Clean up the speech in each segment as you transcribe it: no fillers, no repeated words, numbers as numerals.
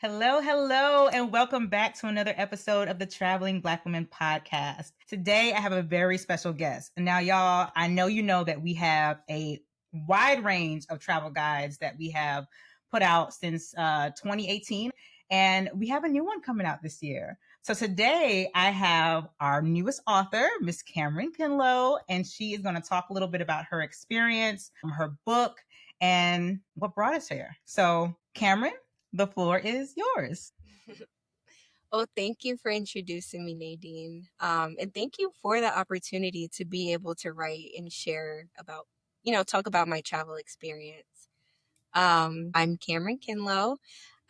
Hello, hello, and welcome back to another episode of the Traveling Black Women Podcast. Today, I have a very special guest. And now, y'all, I know you know that we have a wide range of travel guides that we have put out since 2018, and we have a new one coming out this year. So today, I have our newest author, Miss Kamryn Kinlow, and she is going to talk a little bit about her experience, her book, and what brought us here. So, Kamryn, the floor is yours. Oh, thank you for introducing me, Nadine. And thank you for the opportunity to be able to write and share about, talk about my travel experience. I'm Kamryn Kinlow.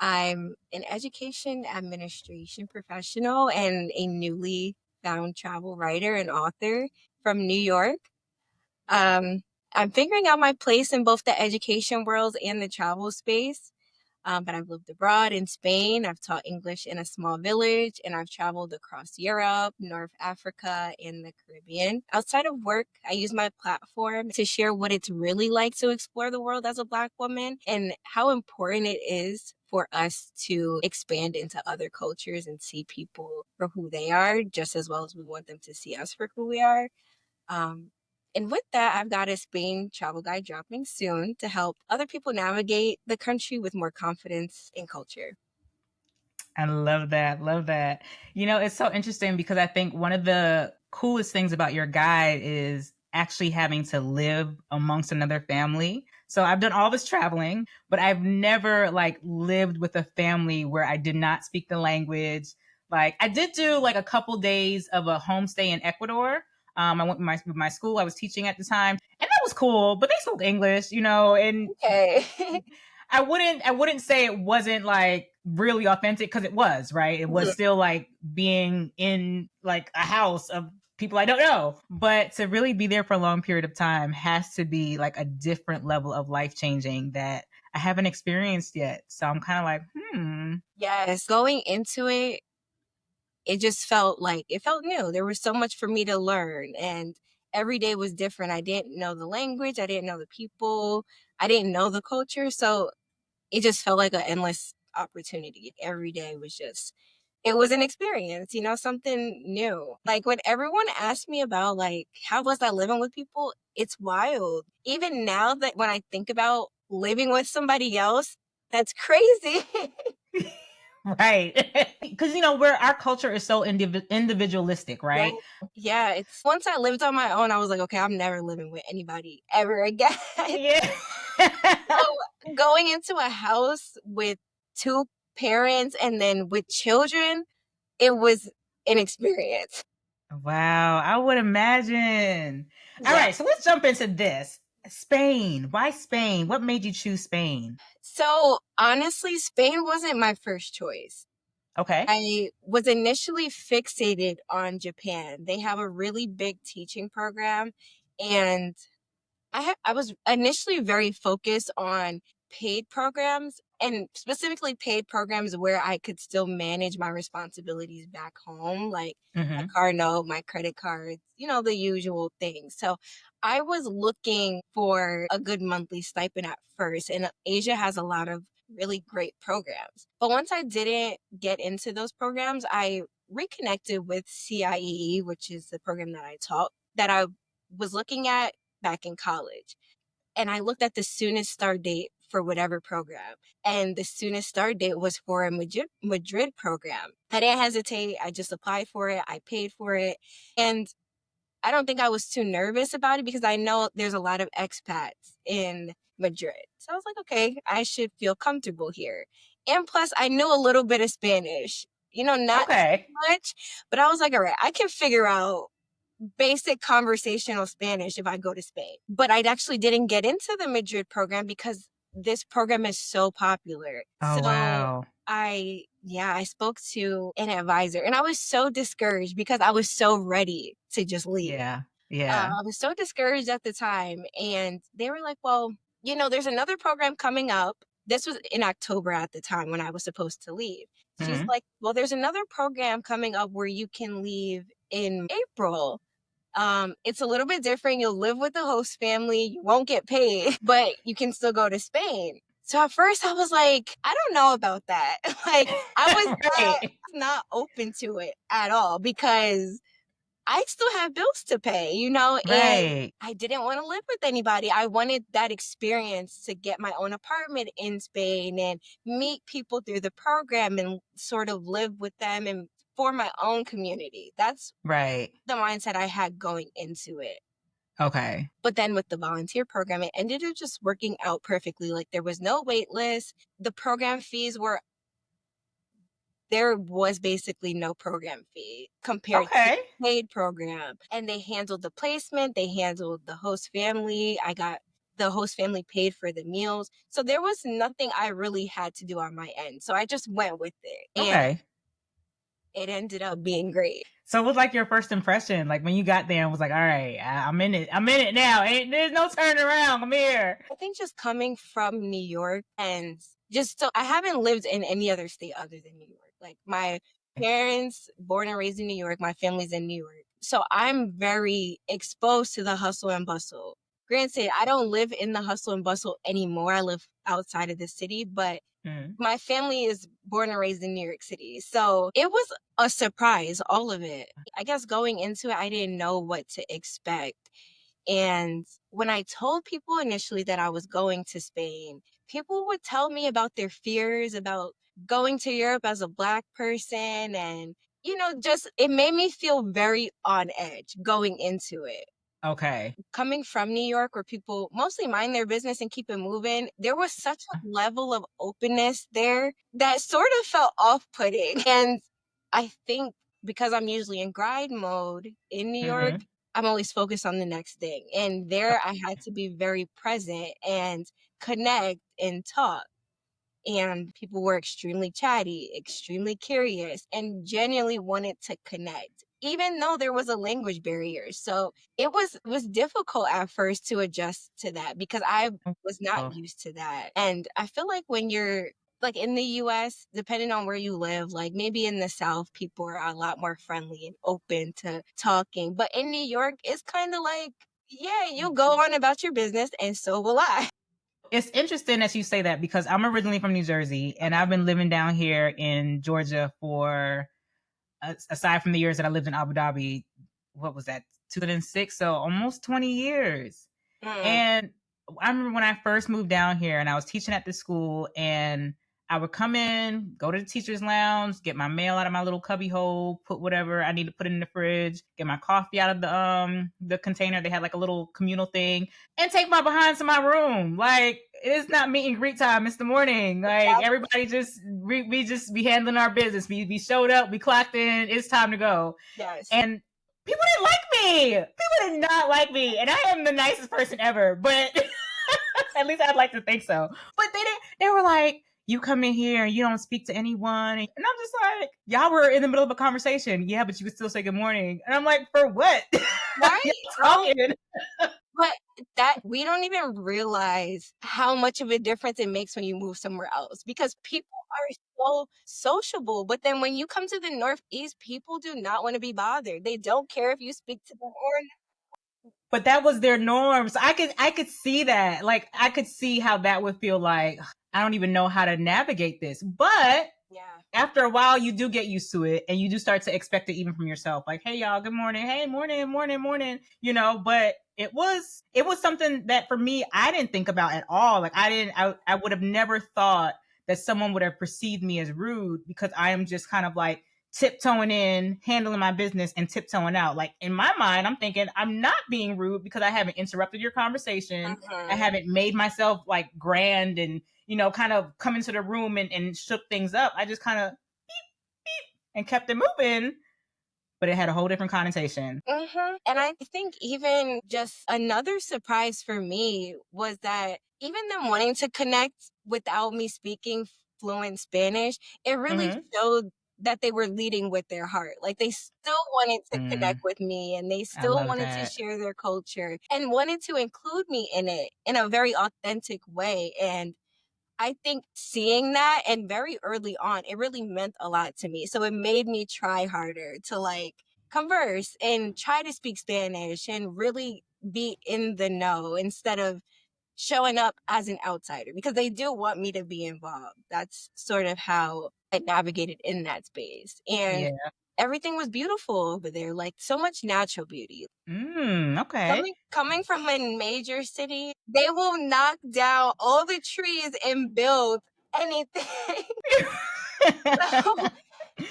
I'm an education administration professional and a newly found travel writer and author from New York. I'm figuring out my place in both the education world and the travel space. But I've lived abroad in Spain. I've taught English in a small village, and I've traveled across Europe, North Africa, and the Caribbean. Outside of work, I use my platform to share what it's really like to explore the world as a Black woman and how important it is for us to expand into other cultures and see people for who they are, just as well as we want them to see us for who we are. Um, and with that, I've got a Spain travel guide dropping soon to help other people navigate the country with more confidence and culture. I love that. Love that. You know, it's so interesting because I think one of the coolest things about your guide is actually having to live amongst another family. So I've done all this traveling, but I've never lived with a family where I did not speak the language. Like I did do like a couple days of a homestay in Ecuador. I went with my school I was teaching at the time, and that was cool. But they spoke English, and Okay. I wouldn't say it wasn't like really authentic because it was, right? It was still like being in like a house of people I don't know. But to really be there for a long period of time has to be like a different level of life changing that I haven't experienced yet. So I'm kind of like, Yes, going into it, it just felt like it felt new. There was so much for me to learn, and every day was different. I didn't know the language, I didn't know the people, I didn't know the culture. So it just felt like an endless opportunity. Every day was just it was an experience, something new. Like when everyone asked me about like how was I living with people, it's wild. Even now that when I think about living with somebody else, that's crazy. right. Because, where our culture is so individualistic, Yeah. right? Yeah, it's once I lived on my own, I was like, okay, I'm never living with anybody ever again. Yeah. So going into a house with two parents and then with children, it was an experience. Wow, I would imagine. All Yeah. right, so let's jump into this. Spain. Why Spain? What made you choose Spain? So honestly, Spain wasn't my first choice. Okay. I was initially fixated on Japan. They have a really big teaching program, and I was initially very focused on paid programs, and specifically paid programs where I could still manage my responsibilities back home, like my Mm-hmm. car note, my credit cards, the usual things. So I was looking for a good monthly stipend at first, and Asia has a lot of really great programs. But once I didn't get into those programs, I reconnected with CIEE, which is the program that I taught that I was looking at back in college. And I looked at the soonest start date for whatever program. And the soonest start date was for a Madrid program. I didn't hesitate. I just applied for it. I paid for it. And I don't think I was too nervous about it because I know there's a lot of expats in Madrid. So I was like, okay, I should feel comfortable here. And plus, I knew a little bit of Spanish, not Okay. much, but I was like, all right, I can figure out basic conversational Spanish if I go to Spain. But I actually didn't get into the Madrid program because this program is so popular. Oh, So wow. I spoke to an advisor and I was so discouraged because I was so ready to just leave. Yeah. Yeah. I was so discouraged at the time. And they were like, well, there's another program coming up. This was in October at the time when I was supposed to leave. She's Mm-hmm. like, well, there's another program coming up where you can leave in April. It's a little bit different. You'll live with the host family. You won't get paid, but you can still go to Spain. So at first I was like, I don't know about that. Like I was Right. not open to it at all because I still have bills to pay, and Right. I didn't want to live with anybody. I wanted that experience to get my own apartment in Spain and meet people through the program and sort of live with them and form my own community. That's Right. the mindset I had going into it. Okay. But then with the volunteer program, it ended up just working out perfectly. Like there was no wait list. The program fees were there was basically no program fee compared to Okay. the paid program. And they handled the placement, they handled the host family. I got the host family paid for the meals. So there was nothing I really had to do on my end. So I just went with it. And Okay. it ended up being great. So what was like your first impression? Like when you got there and was like, all right, I'm in it. I'm in it now. There's no turning around. I'm here. I think just coming from New York and just so I haven't lived in any other state other than New York. Like my parents born and raised in New York, my family's in New York. So I'm very exposed to the hustle and bustle. Granted, I don't live in the hustle and bustle anymore. I live outside of the city, but Mm. my family is born and raised in New York City. So it was a surprise, all of it. I guess going into it, I didn't know what to expect. And when I told people initially that I was going to Spain, people would tell me about their fears about going to Europe as a Black person. And, just it made me feel very on edge going into it. Okay. Coming from New York where people mostly mind their business and keep it moving, there was such a level of openness there that sort of felt off putting. And I think because I'm usually in grind mode in New York, Mm-hmm. I'm always focused on the next thing. And there I had to be very present and connect and talk. And people were extremely chatty, extremely curious, and genuinely wanted to connect, even though there was a language barrier. So it was difficult at first to adjust to that because I was not Oh, used to that. And I feel like when you're like in the US, depending on where you live, like maybe in the South, people are a lot more friendly and open to talking. But in New York, it's kind of like, yeah, you go on about your business, and so will I. it's interesting that you say that because I'm originally from New Jersey and I've been living down here in Georgia for, aside from the years that I lived in Abu Dhabi, what was that, 2006? So almost 20 years. Mm, And I remember when I first moved down here and I was teaching at this school and I would come in, go to the teacher's lounge, get my mail out of my little cubby hole, put whatever I need to put in the fridge, get my coffee out of the container. They had like a little communal thing, and take my behind to my room. Like it's not meet and greet time. It's the morning. Like exactly. everybody just we just be handling our business. We showed up, we clocked in. It's time to go. Yes. And people didn't like me. People did not like me, and I am the nicest person ever. But at least I'd like to think so. But they didn't. They were like, "You come in here and you don't speak to anyone," and I'm just like, "Y'all were in the middle of a conversation, yeah, but you could still say good morning." And I'm like, "For what? Y'all Right? No, talking?" but that we don't even realize how much of a difference it makes when you move somewhere else because people are so sociable. But then when you come to the Northeast, people do not want to be bothered. They don't care if you speak to them or But that was their norm. So I could see that. Like I could see how that would feel like I don't even know how to navigate this. But yeah. after a while you do get used to it and you do start to expect it even from yourself, like, hey y'all, good morning, hey, morning, morning, morning, but it was something that for me I didn't think about at all. Like I would have never thought that someone would have perceived me as rude because I am just kind of like tiptoeing in, handling my business, and tiptoeing out. Like in my mind I'm thinking I'm not being rude because I haven't interrupted your conversation. I Mhm. haven't made myself like grand and kind of come into the room and shook things up. I just kind of and kept it moving, but it had a whole different connotation. And I think even just another surprise for me was that even them wanting to connect without me speaking fluent Spanish, it really Mm-hmm. showed that they were leading with their heart. Like they still wanted to connect Mm, with me and they I still love wanted to that. share their culture and wanted to include me in it in a very authentic way. And I think seeing that and very early on, it really meant a lot to me. So it made me try harder to like converse and try to speak Spanish and really be in the know instead of showing up as an outsider because they do want me to be involved. That's sort of how I navigated in that space. And Yeah. everything was beautiful over there, like so much natural beauty. Okay. Coming from a major city, they will knock down all the trees and build anything. So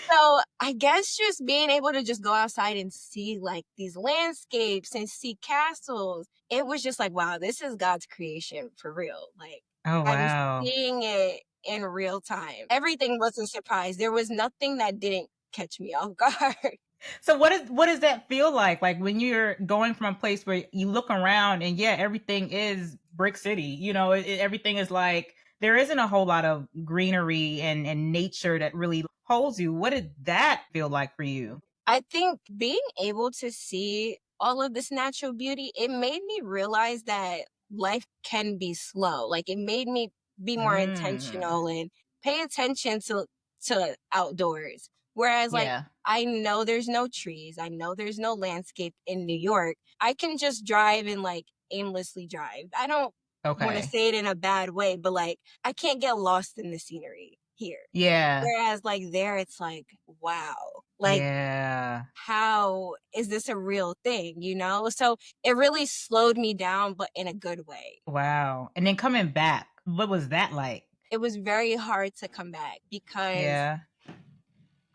so I guess just being able to just go outside and see like these landscapes and see castles, it was just like, wow, this is God's creation for real. Like Oh, I'm wow. seeing it in real time. Everything was a surprise. There was nothing that didn't catch me off guard. So what does that feel like? Like when you're going from a place where you look around and yeah, everything is brick city. Everything is like there isn't a whole lot of greenery and nature that really holds you. What did that feel like for you? I think being able to see all of this natural beauty, it made me realize that life can be slow. Like it made me be more Mm. intentional and pay attention to outdoors. Whereas like Yeah. I know there's no trees, I know there's no landscape in New York. I can just drive and like aimlessly drive. I don't want to Okay. say it in a bad way, but like I can't get lost in the scenery here. Yeah. Whereas like there it's like, wow. Like Yeah. how is this a real thing, you know? So it really slowed me down, but in a good way. Wow. And then coming back, what was that like? It was very hard to come back because Yeah.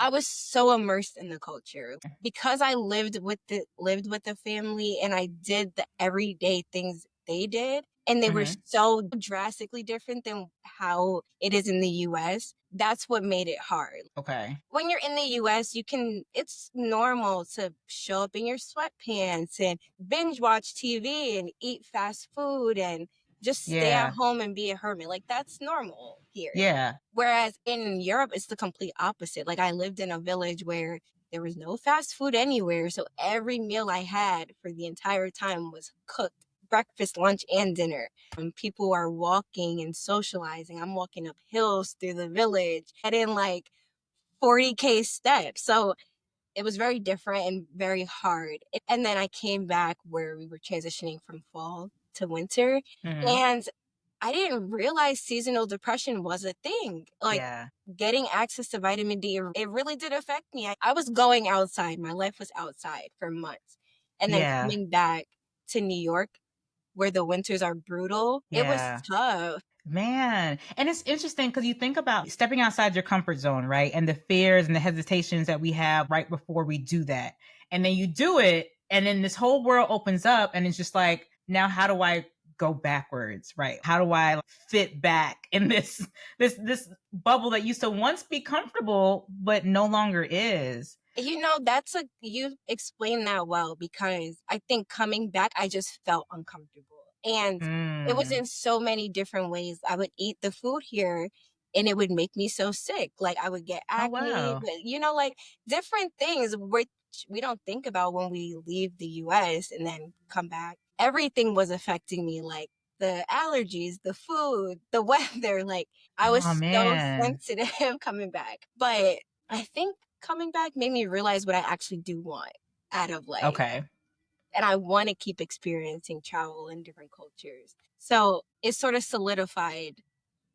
I was so immersed in the culture. Because I lived with the family and I did the everyday things they did, and they were Hmm. so drastically different than how it is in the US. That's what made it hard. Okay. When you're in the US, it's normal to show up in your sweatpants and binge watch TV and eat fast food and just stay at Yeah. home and be a hermit. Like that's normal here. Yeah. Whereas in Europe, it's the complete opposite. Like I lived in a village where there was no fast food anywhere. So every meal I had for the entire time was cooked breakfast, lunch, and dinner. People are walking and socializing. I'm walking up hills through the village. I didn't like 40K steps. So it was very different and very hard. And then I came back where we were transitioning from fall to winter. Hmm. And I didn't realize seasonal depression was a thing. Like Yeah. getting access to vitamin D, it really did affect me. I was going outside. My life was outside for months. And then Yeah. coming back to New York where the winters are brutal, it was Yeah. tough. Man, and it's interesting because you think about stepping outside your comfort zone, right? And the fears and the hesitations that we have right before we do that. And then you do it, and then this whole world opens up, and it's just like, now how do I go backwards, right? How do I fit back in this bubble that used to once be comfortable but no longer is? You know, you explained that well because I think coming back, I just felt uncomfortable. And it was Mm. in so many different ways. I would eat the food here and it would make me so sick. Like I would get Oh, acne, wow. but like different things which we don't think about when we leave the US and then come back. Everything was affecting me, like the allergies, the food, the weather. Like I Oh, was so man. sensitive coming back. But I think coming back made me realize what I actually do want out of life. Okay. And I want to keep experiencing travel in different cultures. So it sort of solidified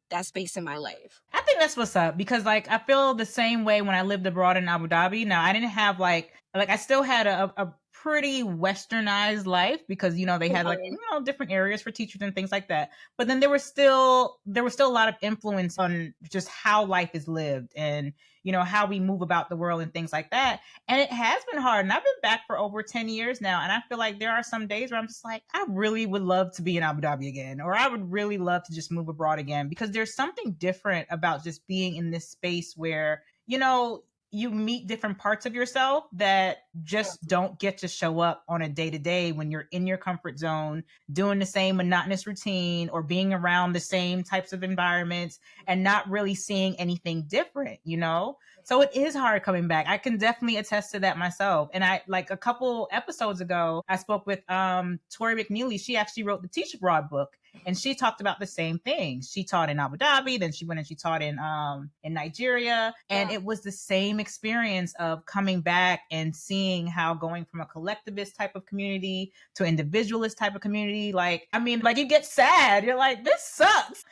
that space in my life. I think that's what's up because like I feel the same way when I lived abroad in Abu Dhabi. Now I didn't have like I still had a pretty westernized life because they had like Mhm. different areas for teachers and things like that. But then there was still a lot of influence on just how life is lived and how we move about the world and things like that. And it has been hard. And I've been back for over 10 years now. And I feel like there are some days where I'm just like, I really would love to be in Abu Dhabi again, or I would really love to just move abroad again because there's something different about just being in this space where, you meet different parts of yourself that just don't get to show up on a day to day when you're in your comfort zone, doing the same monotonous routine or being around the same types of environments and not really seeing anything different. So it is hard coming back. I can definitely attest to that myself. And I like a couple episodes ago, I spoke with Tori McNeely. She actually wrote the Teach Abroad book. And she talked about the same thing. She taught in Abu Dhabi, then she went and she taught in Nigeria. And it was the same experience of coming back and seeing how going from a collectivist type of community to individualist type of community, like, I mean, like, you get sad. You're like, this sucks.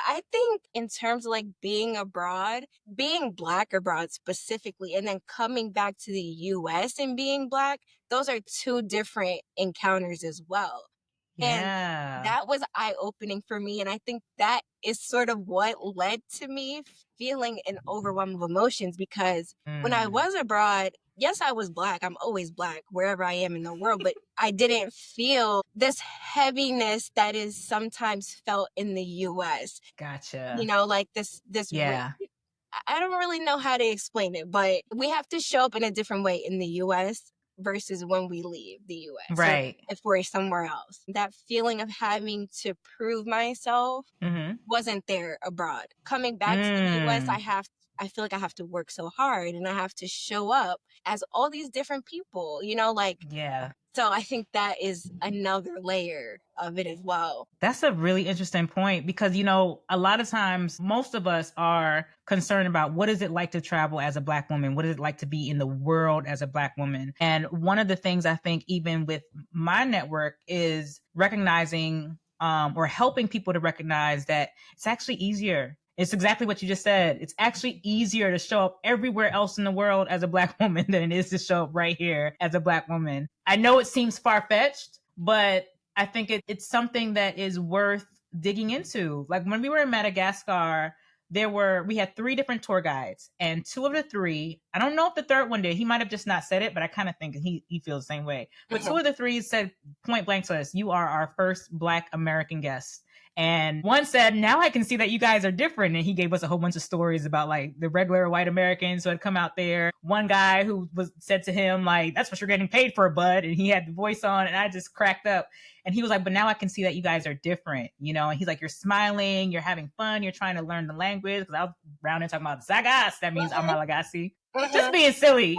I think in terms of like being abroad, being Black abroad specifically, and then coming back to the US and being Black, those are two different encounters as well. And Yeah. that was eye-opening for me. And I think that is sort of what led to me feeling an overwhelm of emotions, because when I was abroad, yes, I was Black. I'm always Black wherever I am in the world, but I didn't feel this heaviness that is sometimes felt in the US. Gotcha. Like this Yeah. I don't really know how to explain it, but we have to show up in a different way in the US versus when we leave the US. Right. Or if we're somewhere else. That feeling of having to prove myself wasn't there abroad. Coming back to the US, I feel like I have to work so hard and I have to show up as all these different people, Yeah. So I think that is another layer of it as well. That's a really interesting point, because, a lot of times most of us are concerned about what is it like to travel as a Black woman? What is it like to be in the world as a Black woman? And one of the things I think, even with my network, is recognizing or helping people to recognize that it's actually easier. It's exactly what you just said. It's actually easier to show up everywhere else in the world as a Black woman than it is to show up right here as a Black woman. I know it seems far-fetched, but I think it's something that is worth digging into. Like, when we were in Madagascar, we had 3 different tour guides, and 2 of the 3, I don't know if the third one did. He might have just not said it, but I kind of think he feels the same way. But 2 of the 3 said point blank to us, "You are our first Black American guest." And one said, "Now I can see that you guys are different." And he gave us a whole bunch of stories about like the regular white Americans who had come out there. One guy who said to him, like, "That's what you're getting paid for, bud." And he had the voice on, and I just cracked up. And he was like, "But now I can see that you guys are different, And he's like, "You're smiling, you're having fun, you're trying to learn the language." Because I was around and talking about Zagas, that means Amalagasi. Just being silly,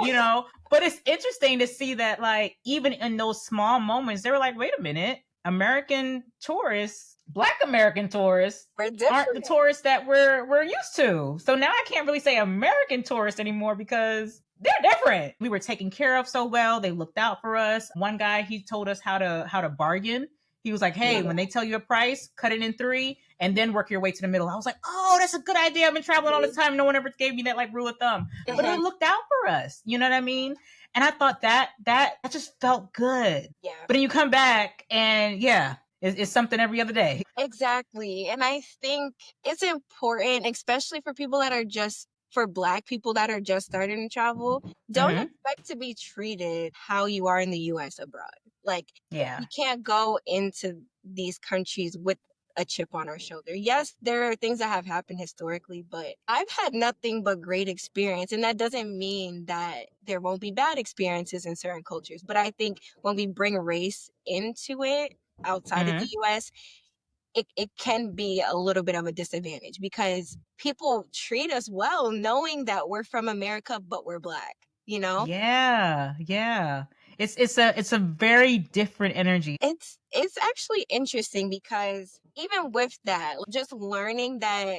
But it's interesting to see that, like, even in those small moments, they were like, "Wait a minute, American tourists, Black American tourists, aren't the tourists that we're used to." So now I can't really say American tourists anymore, because they're different. We were taken care of so well. They looked out for us. One guy, he told us how to bargain. He was like, "Hey, when they tell you a price, cut it in 3 and then work your way to the middle." I was like, "Oh, that's a good idea. I've been traveling all this time. No one ever gave me that like rule of thumb." But they looked out for us. You know what I mean? And I thought that just felt good. Yeah. But then you come back and it's something every other day. Exactly. And I think it's important, especially for Black people that are just starting to travel. Don't expect to be treated how you are in the US abroad. Like, Yeah. we can't go into these countries with a chip on our shoulder. Yes, there are things that have happened historically, but I've had nothing but great experience. And that doesn't mean that there won't be bad experiences in certain cultures. But I think when we bring race into it outside of the US, it can be a little bit of a disadvantage, because people treat us well knowing that we're from America, but we're Black, Yeah. It's a very different energy. It's actually interesting, because even with that, just learning that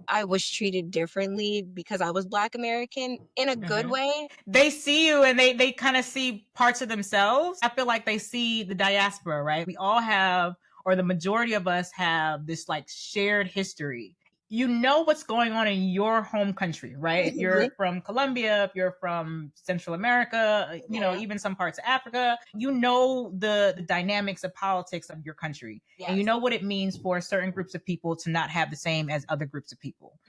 I was treated differently because I was Black American in a good way. They see you and they kind of see parts of themselves. I feel like they see the diaspora, right? We all have, or the majority of us have, this like shared history. You know what's going on in your home country, right? If you're from Colombia, if you're from Central America, even some parts of Africa, the dynamics of politics of your country. Yes. And you know what it means for certain groups of people to not have the same as other groups of people.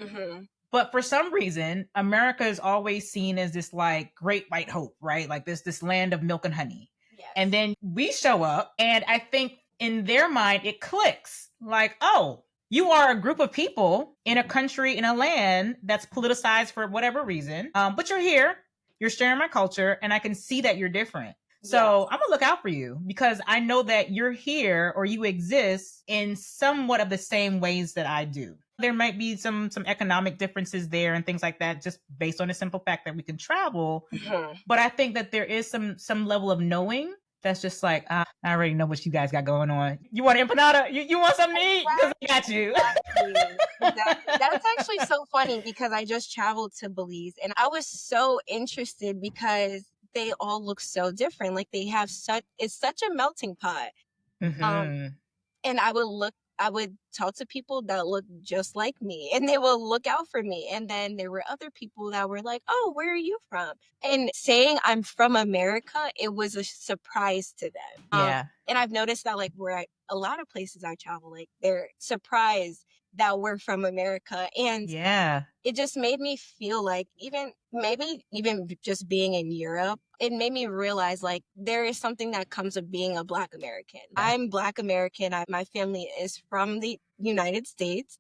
But for some reason, America is always seen as this like great white hope, right? Like this land of milk and honey. Yes. And then we show up, and I think in their mind, it clicks like, oh, you are a group of people in a country, in a land that's politicized for whatever reason. But you're here, you're sharing my culture, and I can see that you're different. So I'm gonna look out for you, because I know that you're here, or you exist in somewhat of the same ways that I do. There might be some economic differences there and things like that, just based on the simple fact that we can travel. But I think that there is some level of knowing That's just like, I already know what you guys got going on. You want empanada? You want something to eat? Because I got you. Exactly. That's actually so funny because I just traveled to Belize and I was so interested because they all look so different. Like they have it's such a melting pot. Um, Mm-hmm. and I would talk to people that look just like me and they will look out for me. And then there were other people that were like, "Oh, where are you from?" And saying I'm from America, it was a surprise to them. Yeah. And I've noticed that like a lot of places I travel, like they're surprised that we're from America. And Yeah. it just made me feel like even just being in Europe, it made me realize like there is something that comes of being a Black American. I'm Black American. My family is from the United States,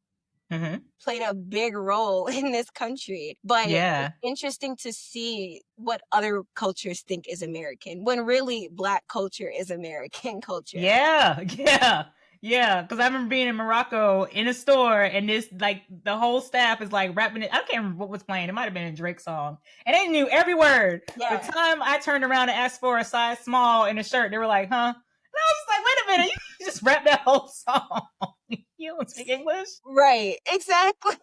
Mm-hmm. played a big role in this country. But it's Yeah. interesting to see what other cultures think is American when really Black culture is American culture. Yeah. Yeah. Yeah. Because I remember being in Morocco in a store and this, like, the whole staff is like rapping it. I can't remember what was playing. It might have been a Drake song. And they knew every word. The Yeah. time I turned around and asked for a size small in a shirt, they were like, huh? And I was like, wait a minute. You just rap that whole song. You don't speak English? Right, exactly.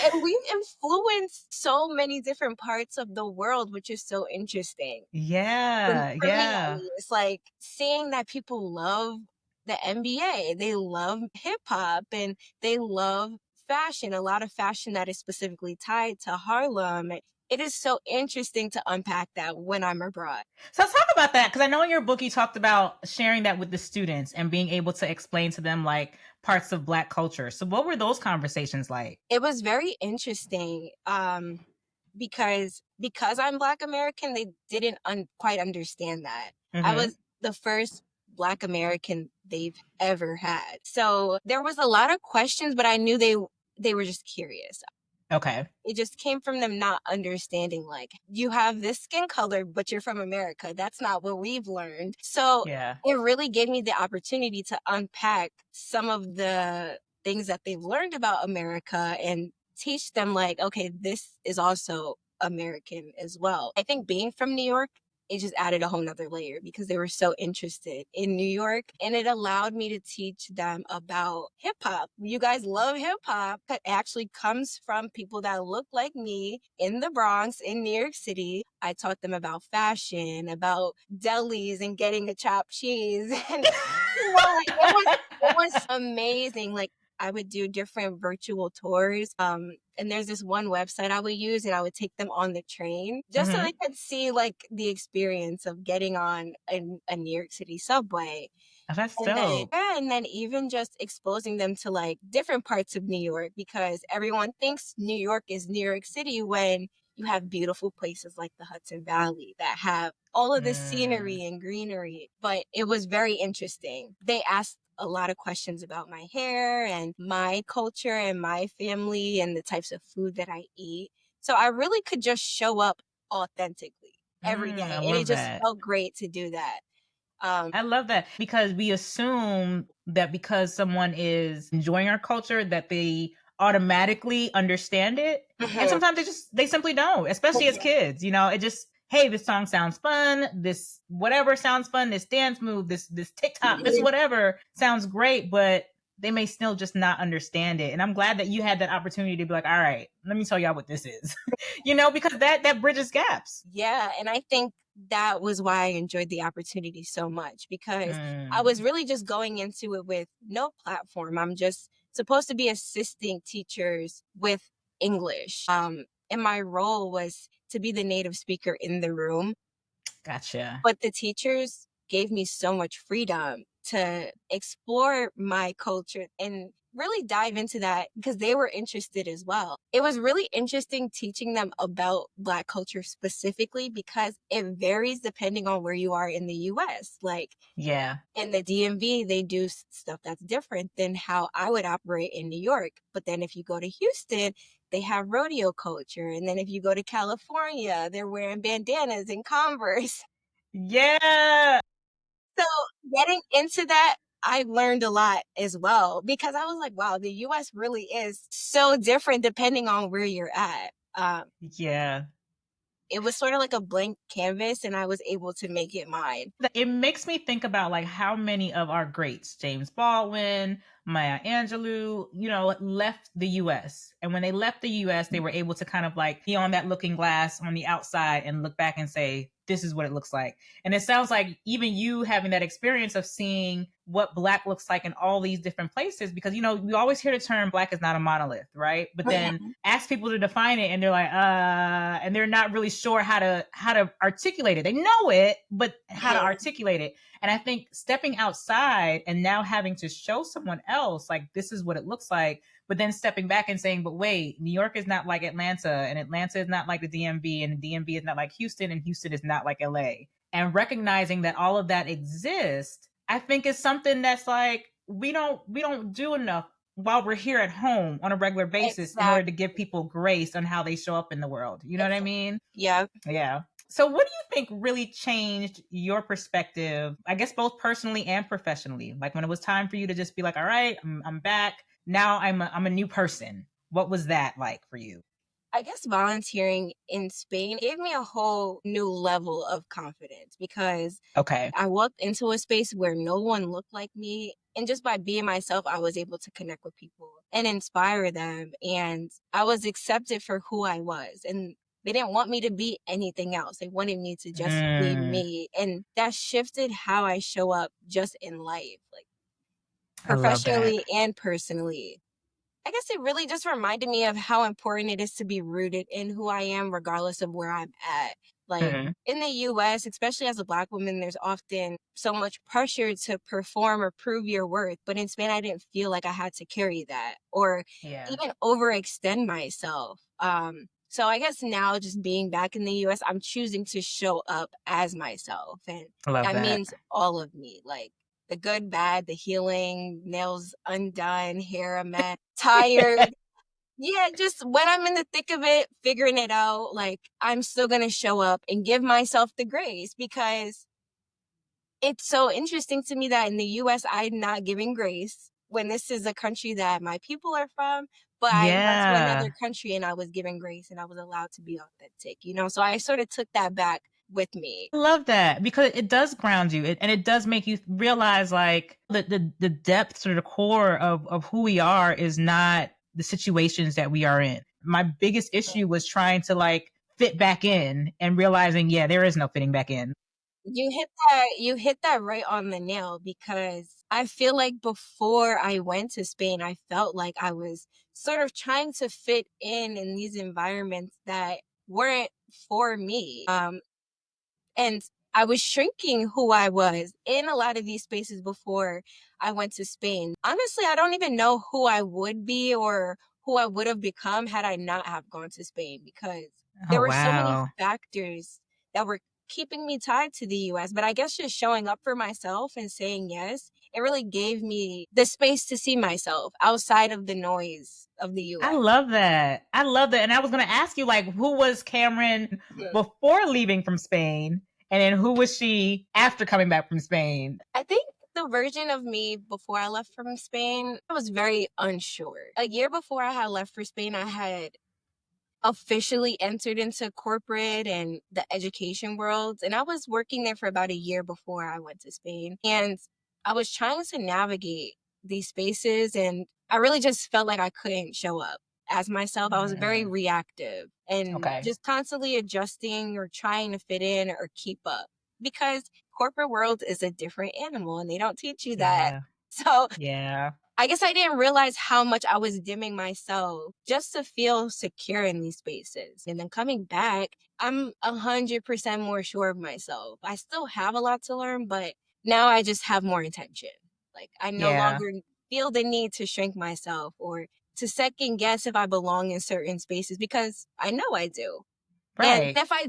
And we've influenced so many different parts of the world, which is so interesting. Yeah. For me, at Yeah. least, like seeing that people love the NBA, they love hip hop, and they love fashion. A lot of fashion that is specifically tied to Harlem. It is so interesting to unpack that when I'm abroad. So let's talk about that because I know in your book you talked about sharing that with the students and being able to explain to them like parts of Black culture. So what were those conversations like? It was very interesting. Because I'm Black American, they didn't quite understand that. I Mm-hmm. was the first Black American they've ever had. So there was a lot of questions, but I knew they were just curious. Okay. It just came from them not understanding, like, you have this skin color, but you're from America. That's not what we've learned. So Yeah. it really gave me the opportunity to unpack some of the things that they've learned about America and teach them, like, okay, this is also American as well. I think being from New York, it just added a whole nother layer because they were so interested in New York. And it allowed me to teach them about hip hop. You guys love hip hop. That actually comes from people that look like me in the Bronx, in New York City. I taught them about fashion, about delis and getting a chopped cheese. And like it was amazing. Like I would do different virtual tours. And there's this one website I would use and I would take them on the train just so Mm-hmm. they could see like the experience of getting on a New York City subway. Oh, that's And then dope. yeah, and then even just exposing them to like different parts of New York because everyone thinks New York is New York City when you have beautiful places like the Hudson Valley that have all of this Mm. scenery and greenery. But it was very interesting. They asked a lot of questions about my hair and my culture and my family and the types of food that I eat. So I really could just show up authentically every I day. And it love just that. felt great to do that. Um, I love that because we assume that because someone is enjoying our culture that they automatically understand it. And mhm. sometimes they simply don't, especially as kids. You know, it just, hey, this song sounds fun, this whatever sounds fun, this dance move, this TikTok, this whatever sounds great, but they may still just not understand it. And I'm glad that you had that opportunity to be like, all right, let me tell y'all what this is. You know, because that bridges gaps. Yeah, and I think that was why I enjoyed the opportunity so much because I was Mm, really just going into it with no platform. I'm just supposed to be assisting teachers with English. And my role was to be the native speaker in the room. gotcha. But the teachers gave me so much freedom to explore my culture and really dive into that because they were interested as well. It was really interesting teaching them about Black culture specifically because it varies depending on where you are in the US. Like Yeah. in the DMV, they do stuff that's different than how I would operate in New York. But then if you go to Houston, they have rodeo culture. And then if you go to California, they're wearing bandanas and Converse. Yeah. So getting into that, I learned a lot as well because I was like, wow, the US really is so different depending on where you're at. Yeah. it was sort of like a blank canvas, and I was able to make it mine. It makes me think about like how many of our greats, James Baldwin, Maya Angelou, left the US. And when they left the US, they were able to kind of like be on that looking glass on the outside and look back and say, this is what it looks like. And it sounds like even you having that experience of seeing what Black looks like in all these different places, because, we always hear the term Black is not a monolith, right? But then ask people to define it and they're like, and they're not really sure how to articulate it. They know it, but how to articulate it. And I think stepping outside and now having to show someone else, like, this is what it looks like, but then stepping back and saying, but wait, New York is not like Atlanta, and Atlanta is not like the DMV, and the DMV is not like Houston, and Houston is not like LA. And recognizing that all of that exists, I think is something that's like, we don't do enough while we're here at home on a regular basis in order to give people grace on how they show up in the world. You know what I mean? Yeah. Yeah. So what do you think really changed your perspective, I guess both personally and professionally? Like when it was time for you to just be like, all right, I'm back. Now I'm a new person. What was that like for you? I guess volunteering in Spain gave me a whole new level of confidence because I walked into a space where no one looked like me. And just by being myself, I was able to connect with people and inspire them. And I was accepted for who I was. And they didn't want me to be anything else. They wanted me to just be me. And that shifted how I show up just in life, like professionally and personally. I guess it really just reminded me of how important it is to be rooted in who I am, regardless of where I'm at. Like in the US, especially as a Black woman, there's often so much pressure to perform or prove your worth. But in Spain, I didn't feel like I had to carry that or even overextend myself. So I guess now just being back in the US, I'm choosing to show up as myself. And that means all of me. Like the good, bad, the healing, nails undone, hair a mess, tired. Yeah, just when I'm in the thick of it, figuring it out, like I'm still going to show up and give myself the grace because it's so interesting to me that in the US, I'm not giving grace when this is a country that my people are from. But I went to another country and I was given grace and I was allowed to be authentic, So I sort of took that back with me. I love that because it does ground you and it does make you realize like the depths or the core of who we are is not the situations that we are in. My biggest issue was trying to like fit back in and realizing, there is no fitting back in. You hit that right on the nail because I feel like before I went to Spain, I felt like I was sort of trying to fit in these environments that weren't for me. And I was shrinking who I was in a lot of these spaces before I went to Spain. Honestly, I don't even know who I would be or who I would have become had I not have gone to Spain because there were so many factors that were keeping me tied to the US. But I guess just showing up for myself and saying yes, it really gave me the space to see myself outside of the noise of the US. I love that. And I was going to ask you, like, who was Kamryn before leaving from Spain? And then who was she after coming back from Spain? I think the version of me before I left from Spain, I was very unsure. A year before I had left for Spain, I had officially entered into corporate and the education world. And I was working there for about a year before I went to Spain. And I was trying to navigate these spaces and I really just felt like I couldn't show up as myself. I was very reactive and just constantly adjusting or trying to fit in or keep up because corporate world is a different animal and they don't teach you that. So I guess I didn't realize how much I was dimming myself just to feel secure in these spaces. And then coming back, I'm 100% more sure of myself. I still have a lot to learn, but now I just have more intention. Like I no longer feel the need to shrink myself or to second guess if I belong in certain spaces because I know I do. And if I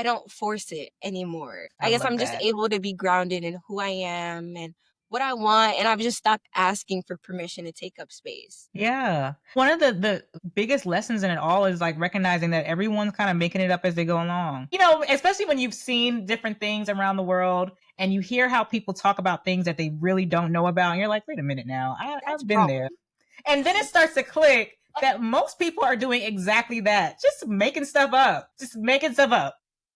don't force it anymore. I guess I'm just able to be grounded in who I am and what I want, and I've just stopped asking for permission to take up space. Yeah. One of the biggest lessons in it all is like recognizing that everyone's kind of making it up as they go along. Especially when you've seen different things around the world and you hear how people talk about things that they really don't know about. And you're like, wait a minute now, I've been there. And then it starts to click. that most people are doing exactly that. Just making stuff up. Just making stuff up.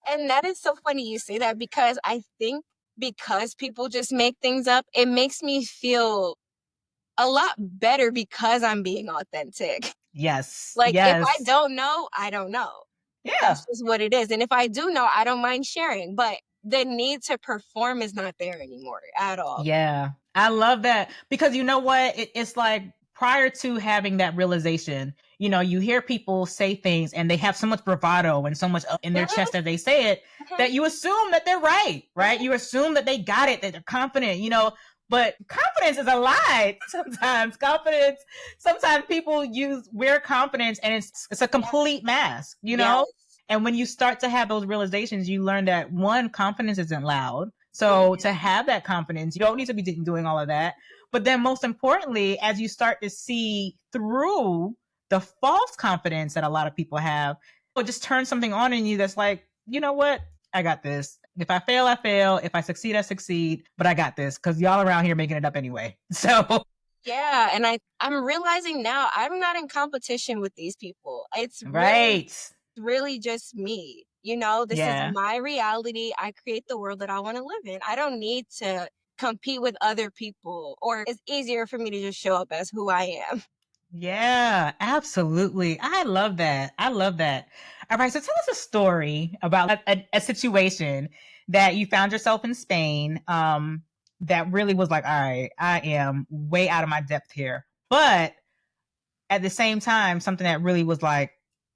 And that is so funny you say that, because I think because people just make things up, it makes me feel a lot better because I'm being authentic. Yes. Like, if I Yes. don't know, I don't know. Yeah. That's just what it is. And if I do know, I don't mind sharing. But the need to perform is not there anymore at all. Yeah. I love that because you know what? It's like prior to having that realization, you hear people say things and they have so much bravado and so much in their chest as they say it that you assume that they're right? You assume that they got it, that they're confident. But confidence is a lie sometimes. Sometimes people wear confidence and it's a complete mask. Yes. And when you start to have those realizations, you learn that one, confidence isn't loud. So Mhm. to have that confidence, you don't need to be doing all of that. But then most importantly, as you start to see through the false confidence that a lot of people have, it just turns something on in you that's like, you know what? I got this. If I fail, I fail. If I succeed, I succeed. But I got this because y'all around here making it up anyway. So Yeah. And I'm realizing now I'm not in competition with these people. It's right. really just me. This is Yeah. my reality. I create the world that I want to live in. I don't need to compete with other people, or it's easier for me to just show up as who I am. Yeah, absolutely. I love that. I love that. All right, so tell us a story about a situation that you found yourself in Spain that really was like, all right, I am way out of my depth here. But at the same time, something that really was like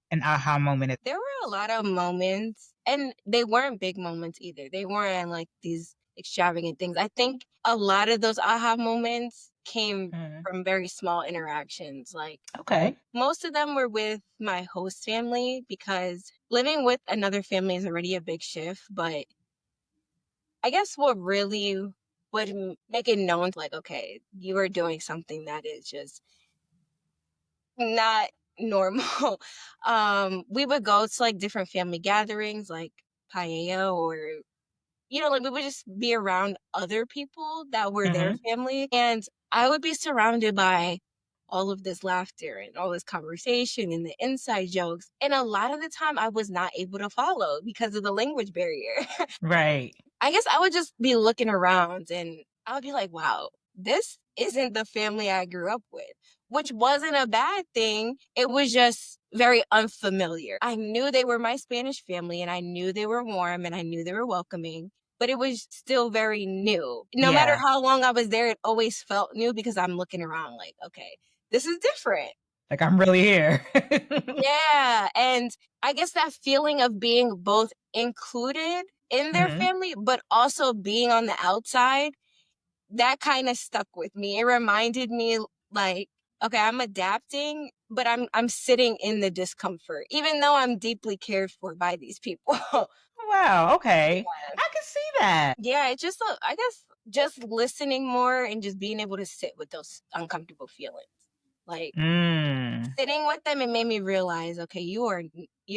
an aha moment. There were a lot of moments, and they weren't big moments either. They weren't like these extravagant things. I think a lot of those aha moments came Mhm. from very small interactions. Like, Okay. most of them were with my host family, because living with another family is already a big shift. But I guess what really would make it known, like, okay, you are doing something that is just not normal. We would go to like different family gatherings, like paella, or like we would just be around other people that were their Hmm. family, and I would be surrounded by all of this laughter and all this conversation and the inside jokes. And a lot of the time I was not able to follow because of the language barrier. Right. I guess I would just be looking around and I would be like, wow, this isn't the family I grew up with, which wasn't a bad thing. It was just very unfamiliar. I knew they were my Spanish family and I knew they were warm and I knew they were welcoming, but it was still very new. No matter Yeah. how long I was there, it always felt new because I'm looking around like, okay, this is different. Like I'm really here. Yeah. And I guess that feeling of being both included in their Hmm. family, but also being on the outside, that kind of stuck with me. It reminded me, like, okay, I'm adapting, but I'm sitting in the discomfort, even though I'm deeply cared for by these people. Wow. Okay. Yeah. I can see that. Yeah, it's just I guess just listening more and just being able to sit with those uncomfortable feelings. Like, Mm. sitting with them, it made me realize, okay, you're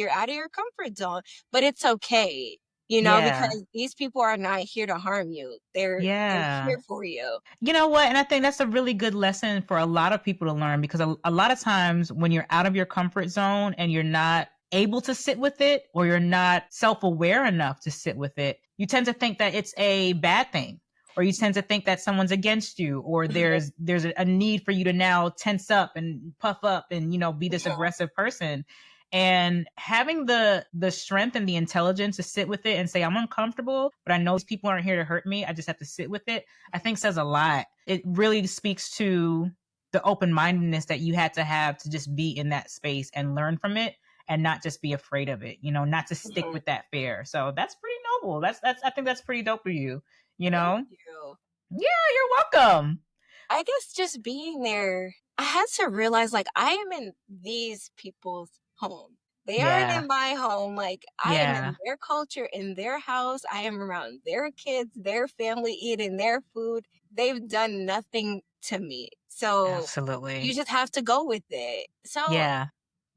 out of your comfort zone, but it's okay, Yeah. because these people are not here to harm you. They're Yeah. here for you. You know what? And I think that's a really good lesson for a lot of people to learn because a lot of times when you're out of your comfort zone and you're not able to sit with it or you're not self aware enough to sit with it, you tend to think that it's a bad thing. Or you tend to think that someone's against you, or there's a need for you to now tense up and puff up and be this aggressive person. And having the strength and the intelligence to sit with it and say, I'm uncomfortable, but I know these people aren't here to hurt me. I just have to sit with it. I think says a lot. It really speaks to the open mindedness that you had to have to just be in that space and learn from it and not just be afraid of it, not to stick Mhm. with that fear. So that's pretty noble. That's I think that's pretty dope for you, you Thank know? you. Yeah, you're welcome. I guess just being there, I had to realize, like, I am in these people's home. They aren't Yeah. in my home. Like, I am Yeah. in their culture, in their house. I am around their kids, their family, eating their food. They've done nothing to me. So you Absolutely. just have to go with it. So Yeah.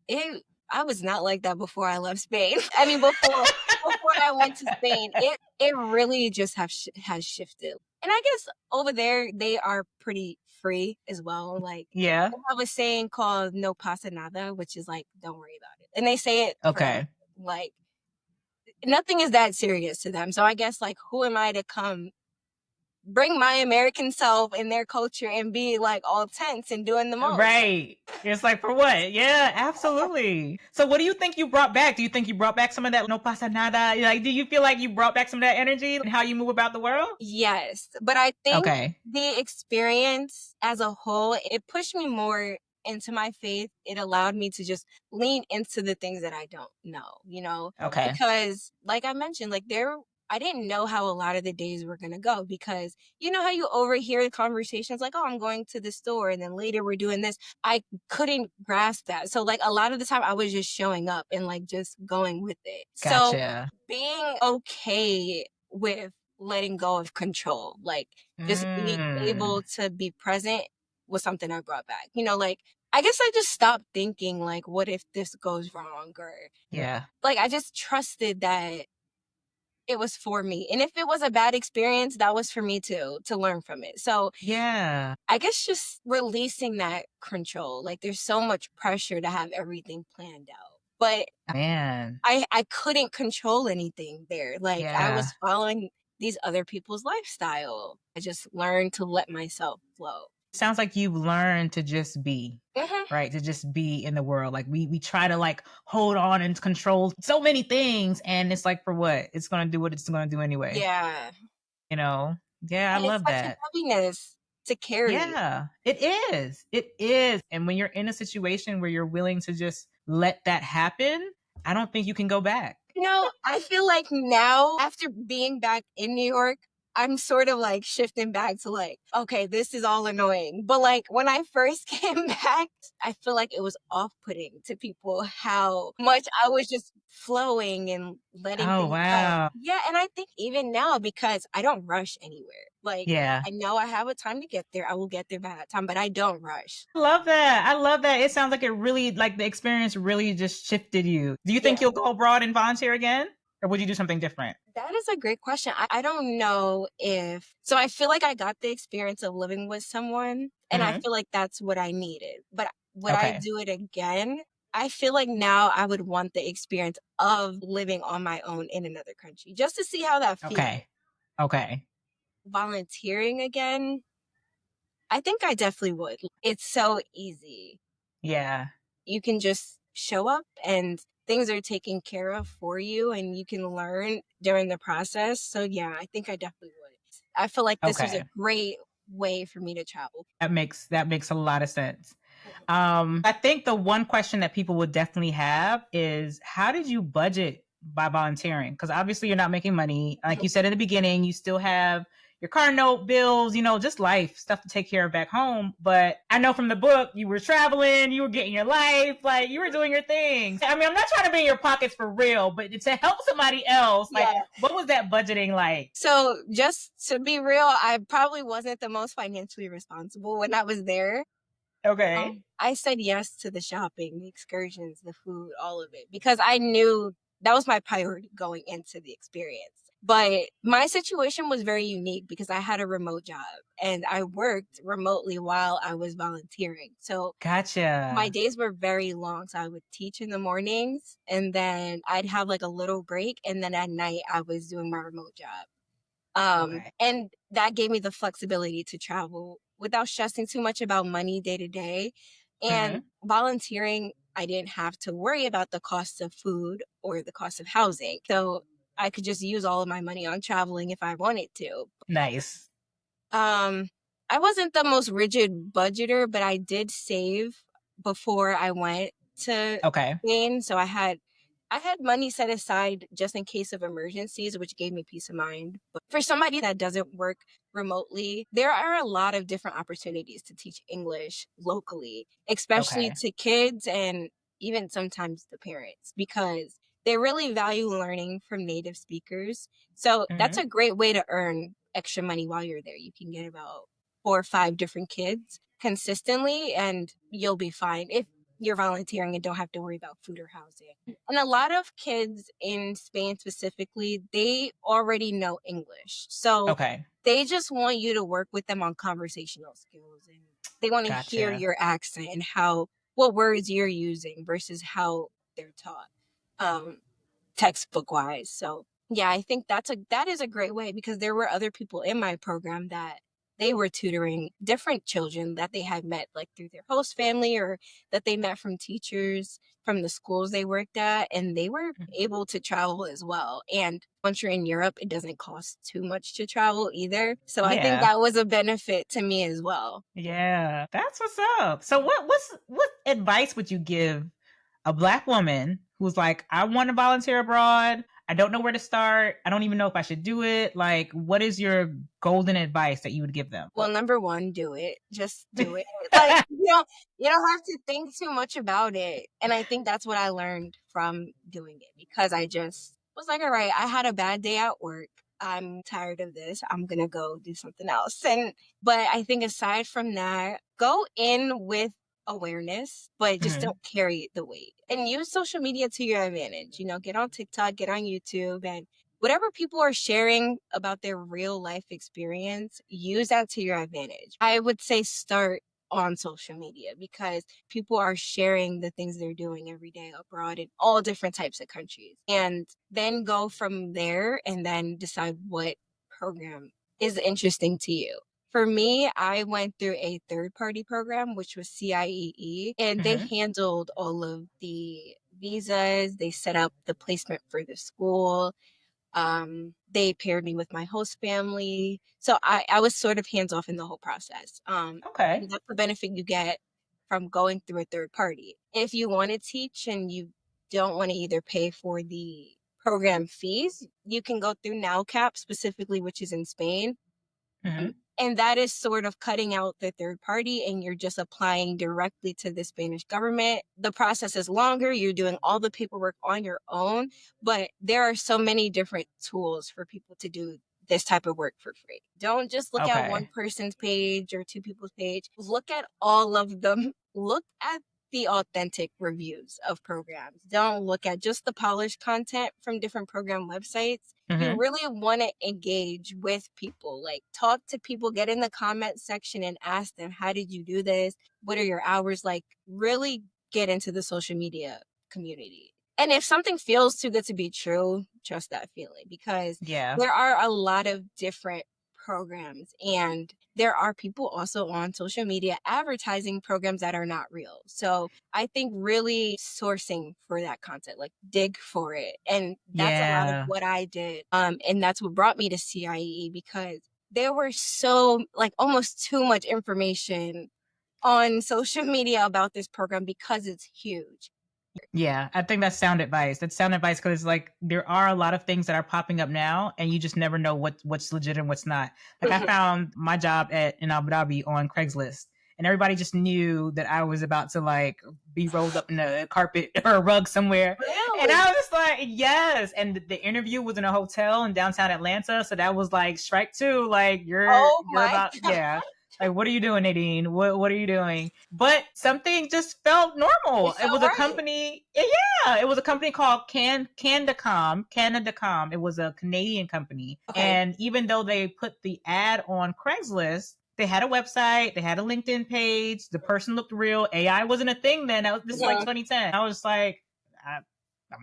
it I was not like that before I left Spain. I mean, before I went to Spain, it really just has shifted. And I guess over there they are pretty free as well. Like Yeah. they have a saying called "No pasa nada," which is like, "Don't worry about it," and they say it for everything. Okay. Like nothing is that serious to them. So I guess like, who am I to come bring my American self in their culture and be like all tense and doing the most? Right. It's like for what? Yeah, absolutely. So what do you think you brought back? Do you think you brought back some of that no pasa nada? Like, do you feel like you brought back some of that energy and how you move about the world? Yes, but I think Okay. the experience as a whole, it pushed me more into my faith. It allowed me to just lean into the things that I don't know, Okay. because like I mentioned, like I didn't know how a lot of the days were going to go because you know how you overhear conversations like, oh, I'm going to the store and then later we're doing this. I couldn't grasp that. So like a lot of the time I was just showing up and like just going with it. So Gotcha. being okay with letting go of control, like just being Mm. able to be present was something I brought back. Like I guess I just stopped thinking like, what if this goes wrong? Or Yeah. like I just trusted that it was for me. And if it was a bad experience, that was for me too, to learn from it. So Yeah. I guess just releasing that control. Like there's so much pressure to have everything planned out. But Man. I couldn't control anything there. Like I Yeah. was following these other people's lifestyle. I just learned to let myself flow. Sounds like you've learned to just be, Mhm. right? To just be in the world. Like we try to like hold on and control so many things, and it's like for what? It's gonna do what it's gonna do anyway. Yeah. You know? Yeah, I And it's love such a that. heaviness to carry. Yeah, it is. It is. And when you're in a situation where you're willing to just let that happen, I don't think you can go back. I feel like now, after being back in New York, I'm sort of like shifting back to like, okay, this is all annoying. But like when I first came back, I feel like it was off putting to people how much I was just flowing and letting Oh, things go. wow. Yeah. And I think even now, because I don't rush anywhere, like Yeah. I know I have a time to get there, I will get there by that time, but I don't rush. I love that. I love that. It sounds like it really, like the experience really just shifted you. Do you Yeah. think you'll go abroad and volunteer again? Or would you do something different? That is a great question. I don't know if, so I feel like I got the experience of living with someone and I Hmm. feel like that's what I needed. But would I Okay. do it again? I feel like now I would want the experience of living on my own in another country just to see how that feels. Okay. Okay. Volunteering again, I think I definitely would. It's so easy. Yeah. You can just show up and things are taken care of for you and you can learn during the process. So yeah, I think I definitely would. I feel like this was a Okay. great way for me to travel. That makes a lot of sense. I think the one question that people would definitely have is how did you budget by volunteering? Because obviously you're not making money. Like you said in the beginning, you still have your car note bills, just life stuff to take care of back home. But I know from the book you were traveling, you were getting your life, like you were doing your things. I mean, I'm not trying to be in your pockets for real, but to help somebody else, like Yeah. what was that budgeting like? So just to be real, I probably wasn't the most financially responsible when I was there. Okay. I said yes to the shopping, the excursions, the food, all of it, because I knew that was my priority going into the experience. But my situation was very unique because I had a remote job and I worked remotely while I was volunteering. So my Gotcha. days were very long. So I would teach in the mornings and then I'd have like a little break. And then at night, I was doing my remote job. Okay. And that gave me the flexibility to travel without stressing too much about money day to day. And Hmm. volunteering, I didn't have to worry about the cost of food or the cost of housing. So I could just use all of my money on traveling if I wanted to. Nice. Um, I wasn't the most rigid budgeter, but I did save before I went to Okay. Spain. So I had money set aside just in case of emergencies, which gave me peace of mind. But for somebody that doesn't work remotely, there are a lot of different opportunities to teach English locally, especially Okay. to kids and even sometimes the parents, because they really value learning from native speakers. So that's Hmm. a great way to earn extra money while you're there. You can get about 4 or 5 different kids consistently, and you'll be fine if you're volunteering and don't have to worry about food or housing. And a lot of kids in Spain specifically, they already know English. So Okay. they just want you to work with them on conversational skills and They want to hear Gotcha. your accent and what words you're using versus how they're taught. Textbook wise. So yeah, I think that is a great way, because there were other people in my program that they were tutoring different children that they had met like through their host family, or that they met from teachers from the schools they worked at, and they were Mhm. able to travel as well. And once you're in Europe, it doesn't cost too much to travel either. So I think Yeah. that was a benefit to me as well. Yeah. That's what's up. So what advice would you give a Black woman who's like, I want to volunteer abroad. I don't know where to start. I don't even know if I should do it. Like, what is your golden advice that you would give them? Well, number one, do it. Just do it. Like, you don't have to think too much about it. And I think that's what I learned from doing it, because I just was like, all right, I had a bad day at work. I'm tired of this. I'm gonna go do something else. But I think aside from that, go in with awareness, but just Mhm. don't carry the weight. And use social media to your advantage. Get on TikTok, get on YouTube, and whatever people are sharing about their real life experience, use that to your advantage. I would say start on social media, because people are sharing the things they're doing every day abroad in all different types of countries. And then go from there and then decide what program is interesting to you. For me, I went through a third party program, which was CIEE, and they Mhm. handled all of the visas. They set up the placement for the school. They paired me with my host family. So I was sort of hands off in the whole process. Okay. And that's the benefit you get from going through a third party. If you want to teach and you don't want to either pay for the program fees, you can go through NowCap specifically, which is in Spain. Mhm. And that is sort of cutting out the third party, and you're just applying directly to the Spanish government. The process is longer. You're doing all the paperwork on your own, but there are so many different tools for people to do this type of work for free. Don't just look at one Okay. person's page or two people's page. Look at all of them. Look at the authentic reviews of programs. Don't look at just the polished content from different program websites. You Mhm. really want to engage with people, like talk to people, get in the comment section and ask them, how did you do this? What are your hours like? Really get into the social media community. And if something feels too good to be true, trust that feeling, because Yeah. there are a lot of different programs, and there are people also on social media advertising programs that are not real. So I think really sourcing for that content, like dig for it. And that's a lot of Yeah. what I did. And that's what brought me to CIE, because there were so like almost too much information on social media about this program because it's huge. Yeah, I think that's sound advice. That's sound advice because like there are a lot of things that are popping up now, and you just never know what's legit and what's not. Like I Mhm. found my job at in Abu Dhabi on Craigslist, and everybody just knew that I was about to like be rolled up in a carpet or a rug somewhere, and I Really? was just like, yes. And the interview was in a hotel in downtown Atlanta, so that was like strike two. Like Oh you're my about God. yeah. Like, what are you doing, Nadine? What are you doing? But something just felt normal. It It felt was a right. company, yeah, it was a company called Canadacom. It was a Canadian company. Okay. And even though they put the ad on Craigslist, they had a website, they had a LinkedIn page, the person looked real. AI wasn't a thing then. This is like Mhm. 2010. I was like, I'm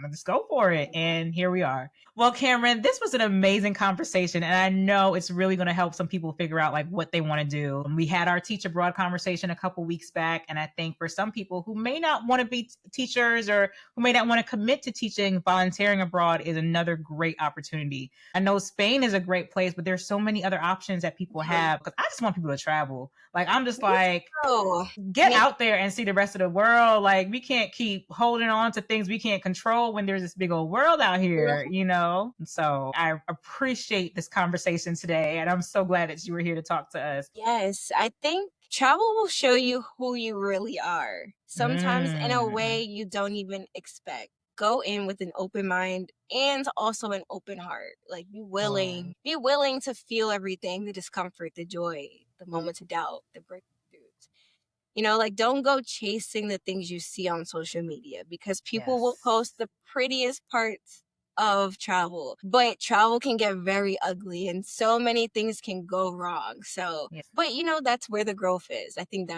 gonna just go for it. And here we are. Well, Kamryn, this was an amazing conversation, and I know it's really going to help some people figure out like what they want to do. We had our teach abroad conversation a couple weeks back, and I think for some people who may not want to be teachers or who may not want to commit to teaching, volunteering abroad is another great opportunity. I know Spain is a great place, but there's so many other options that people Mhm. have because I just want people to travel. Like I'm just Me like too. get Me out there and see the rest of the world. Like we can't keep holding on to things we can't control when there's this big old world out here, too. you know? So I appreciate this conversation today. And I'm so glad that you were here to talk to us. Yes, I think travel will show you who you really are. Sometimes in a way Mm, you don't even expect. Go in with an open mind and also an open heart. Like be oh, willing. Be willing to feel everything, the discomfort, the joy, the moments of doubt, the breakthroughs. Like don't go chasing the things you see on social media, because people will yes. post the prettiest parts of travel, but travel can get very ugly and so many things can go wrong. So, Yes. but that's where the growth is. I think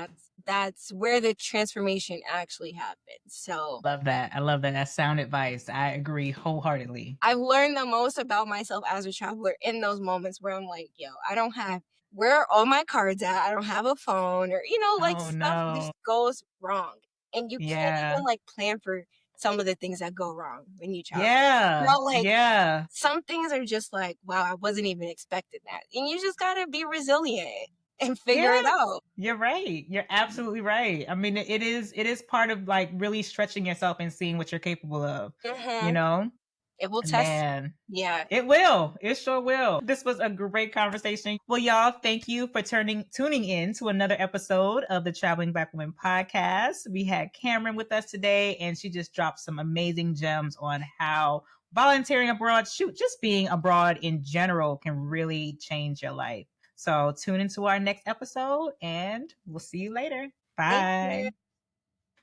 that's where the transformation actually happens. So, Love that. I love that. That's sound advice. I agree wholeheartedly. I've learned the most about myself as a traveler in those moments where I'm like, yo, I don't have where are all my cards at? I don't have a phone, or like Oh stuff no. just goes wrong. And you can't Yeah. even like plan for some of the things that go wrong when you travel. Yeah. Like Yeah. some things are just like, wow, I wasn't even expecting that. And you just gotta be resilient and figure Yeah. it out. You're right. You're absolutely right. I mean, it is part of like really stretching yourself and seeing what you're capable of, you Hmm. know? It will test. Man. Yeah. It will. It sure will. This was a great conversation. Well, y'all, thank you for tuning in to another episode of the Traveling Black Women podcast. We had Kamryn with us today, and she just dropped some amazing gems on how volunteering abroad, just being abroad in general can really change your life. So tune into our next episode, and we'll see you later. Thank you. Bye.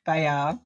Bye, y'all.